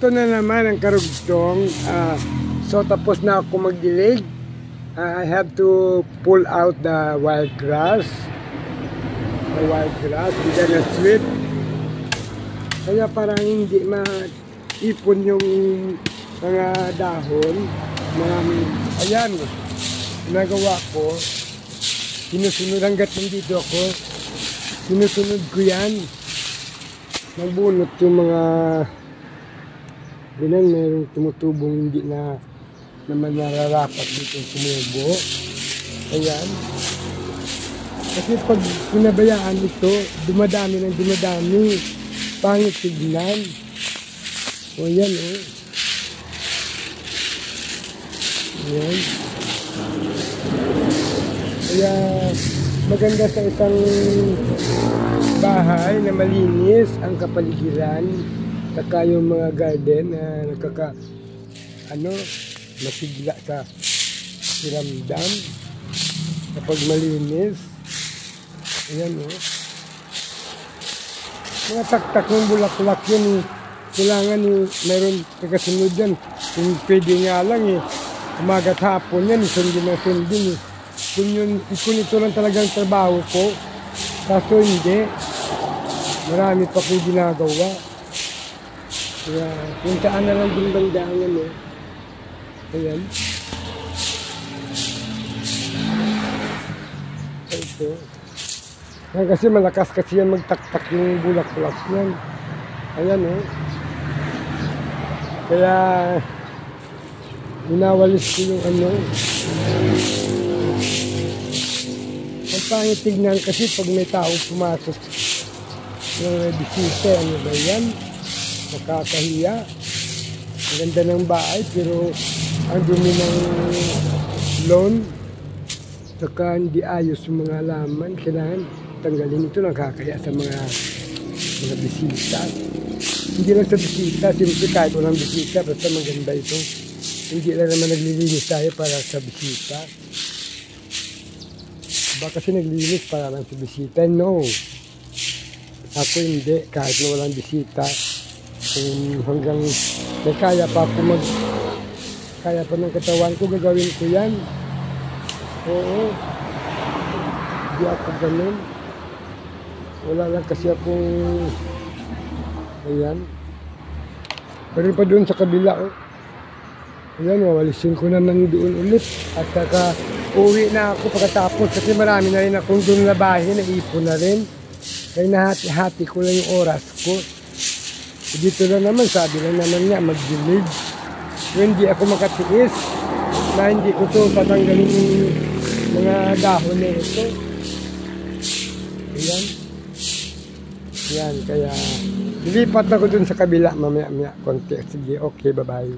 Ito na naman ang karugtong. So tapos na ako magdilig. I have to pull out the wild grass. The wild grass, hindi na sweet. Kaya parang hindi maipon yung mga dahon. Ayan, nagawa ko. Sinusunod hanggat nandito ako. Sinusunod ko yan. Nagbunot yung mga ganun, mayroong tumutubong hindi na naman nararapat dito tumubo. Ayan. Kasi pag pinabayaan ito, dumadami ng dumadami. Pangit tignan. O yan o. Ayan. Kaya maganda sa isang bahay na malinis ang kapaligiran. Saka yung mga garden na masigla sa hiramdam kapag malinis. Ayan o. Mga taktak ng bulaklak yun kailangan mayroon kakasunod yan. Kung pwede nga lang umagat hapon yan, sundin na sundin kung ito lang talagang trabaho ko. Kaso hindi, marami pa kong ginagawa. Kaya kung saan na lang din bandangan ayan. Ito. Kasi malakas kasi yan magtaktak yung bulaklak yan. Ayan Kaya inawalis ko yung ang pangit tignan kasi pag may tao pumasok yung bisita, ano ba yan? Nakakahiya. Ang ganda ng bahay pero ang dumi ng lawn. Saka hindi ayos yung mga laman. Kailangan tanggalin ito, nakakaya sa mga bisita. Hindi lang sa bisita, simple kahit walang bisita, basta maganda ito. Hindi lang naman naglilinis tayo para sa bisita. Baka kasi naglilinis para lang sa bisita. No. Ako hindi, kahit na walang bisita. Hanggang may kaya pa ako kaya pa ng katawan ko, gagawin ko yan. Oo. Hindi ako ganun. Wala lang kasi akong ayan. Pero pa doon sa kabila ayan, wawalisin ko naman doon ulit. At saka uwi na ako pagkatapos kasi marami na rin akong doon na bahay na ipon na rin. Kaya nahati-hati ko lang yung oras ko. Dito na naman, sabi lang naman niya, magdilig. Hindi ako makatiis na hindi ko ito tatanggalin yung mga dahon na ito. Ayan. Ayan, kaya dilipat na ko dun sa kabila mamaya-maya konti. Sige, okay, bye-bye.